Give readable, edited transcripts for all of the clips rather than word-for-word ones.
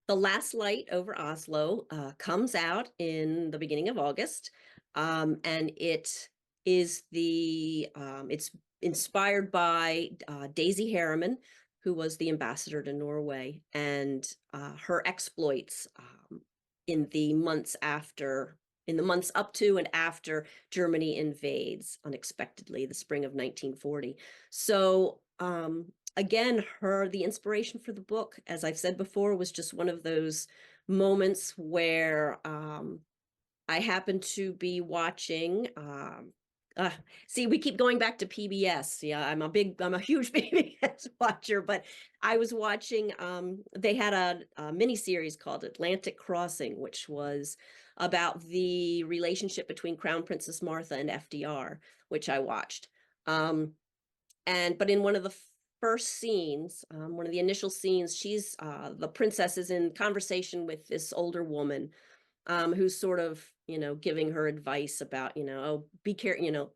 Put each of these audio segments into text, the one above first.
The Last Light over Oslo comes out in the beginning of August, and it's inspired by Daisy Harriman, who was the ambassador to Norway, and her exploits in the months after, in the months up to and after Germany invades unexpectedly, the spring of 1940. So again, the inspiration for the book, as I've said before, was just one of those moments where I happened to be watching. See, we keep going back to PBS. Yeah, I'm a huge PBS watcher, but I was watching. They had a mini series called Atlantic Crossing, which was about the relationship between Crown Princess Martha and FDR, which I watched. But in one of the first scenes, one of the initial scenes, the princess is in conversation with this older woman, who's sort of, giving her advice about, oh, be careful,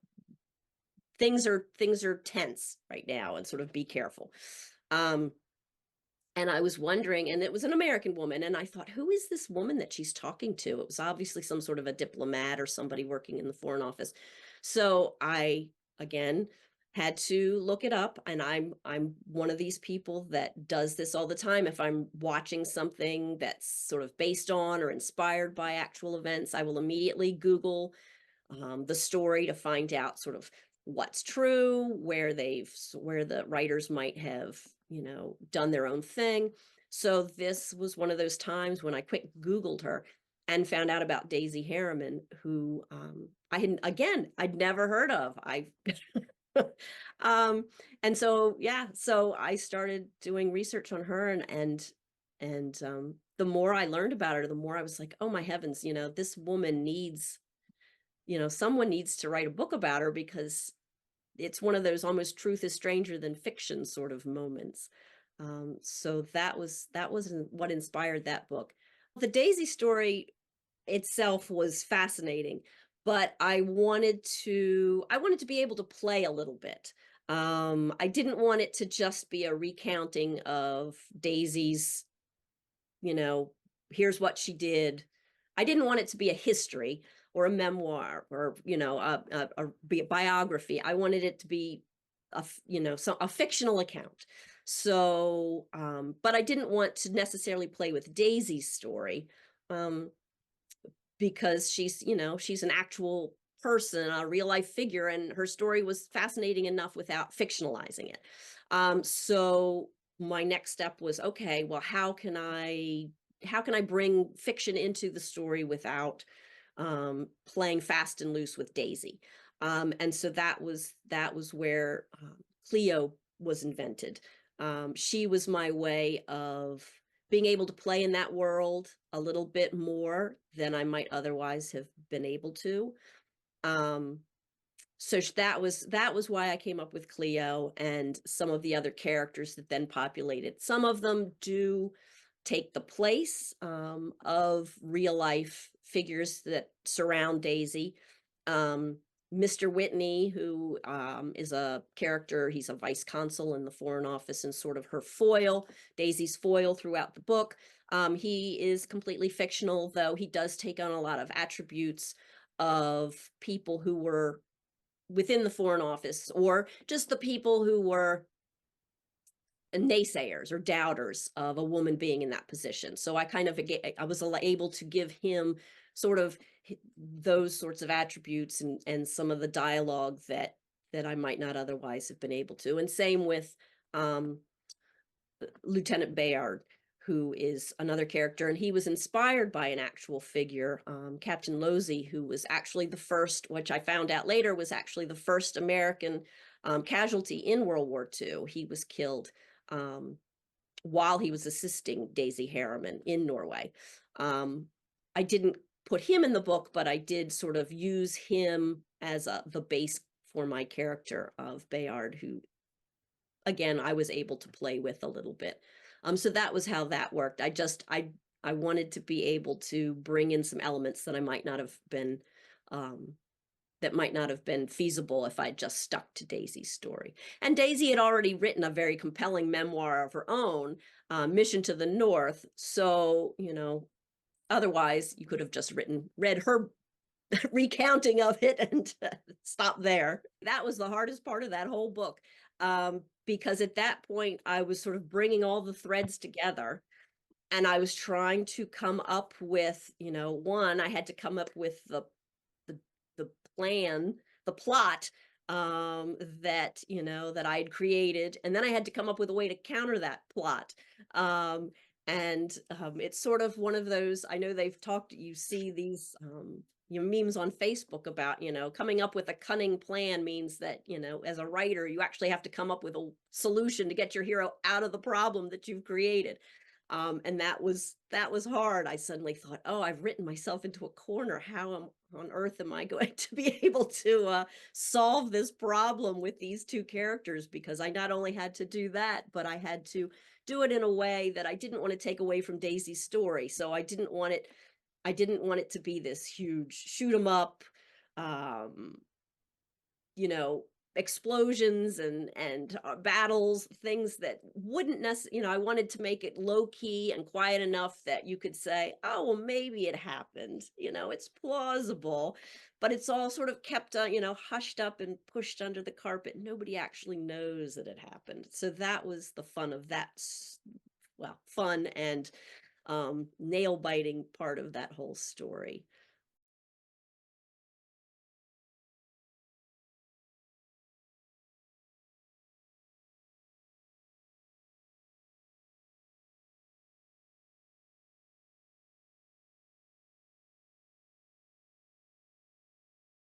things are tense right now, and sort of be careful. And I was wondering, and it was an American woman, and I thought, who is this woman that she's talking to? It was obviously some sort of a diplomat or somebody working in the Foreign Office. So I, again, had to look it up, and I'm one of these people that does this all the time. If I'm watching something that's sort of based on or inspired by actual events, I will immediately Google the story to find out sort of what's true, where the writers might have, done their own thing. So this was one of those times when I quick Googled her and found out about Daisy Harriman, who I'd never heard of. um, and so, yeah, so I started doing research on her, and the more I learned about her, the more I was like, oh my heavens, this woman needs, someone needs to write a book about her, because it's one of those almost truth is stranger than fiction sort of moments. So that was what inspired that book. The Daisy story itself was fascinating, but I wanted to be able to play a little bit. I didn't want it to just be a recounting of Daisy's, you know, here's what she did. I didn't want it to be a history or a memoir or, a biography. I wanted it to be a fictional account. So, but I didn't want to necessarily play with Daisy's story, um, because she's an actual person, a real life figure, and her story was fascinating enough without fictionalizing it. So my next step was, okay, well, how can I bring fiction into the story without playing fast and loose with Daisy? And so that was where Cleo was invented. She was my way of being able to play in that world a little bit more than I might otherwise have been able to. Um, so that was why I came up with Cleo and some of the other characters that then populated. Some of them do take the place of real life figures that surround Daisy. Mr. Whitney, who is a character, he's a vice consul in the Foreign Office and sort of her foil, Daisy's foil throughout the book. He is completely fictional, though he does take on a lot of attributes of people who were within the Foreign Office, or just the people who were naysayers or doubters of a woman being in that position. So I was able to give him sort of those sorts of attributes, and some of the dialogue that I might not otherwise have been able to. And same with Lieutenant Bayard, who is another character, and he was inspired by an actual figure, Captain Losey, who was actually the first, which I found out later was actually the first American casualty in World War II. He was killed while he was assisting Daisy Harriman in Norway. I didn't put him in the book, but I did sort of use him as the base for my character of Bayard, who, again, I was able to play with a little bit. So that was how that worked. I wanted to be able to bring in some elements that I might not have been that might not have been feasible if I just stuck to Daisy's story. And Daisy had already written a very compelling memoir of her own, Mission to the North. So, otherwise you could have just read her recounting of it and stop there. That was the hardest part of that whole book, because at that point I was sort of bringing all the threads together, and I was trying to come up with, one, I had to come up with the the plan, the plot, that I had created, and then I had to come up with a way to counter that plot. It's sort of one of those. I know they've talked. You see these. Memes on Facebook about, coming up with a cunning plan means that, as a writer, you actually have to come up with a solution to get your hero out of the problem that you've created. And that was hard. I suddenly thought, oh, I've written myself into a corner. On earth am I going to be able to solve this problem with these two characters? Because I not only had to do that, but I had to do it in a way that I didn't want to take away from Daisy's story. So I didn't want it to be this huge shoot 'em up, um, you know, explosions and battles, things that wouldn't necessarily, I wanted to make it low key and quiet enough that you could say, oh, well, maybe it happened. It's plausible, but it's all sort of kept, hushed up and pushed under the carpet. Nobody actually knows that it happened. So that was the fun of that. Well, fun and nail biting part of that whole story.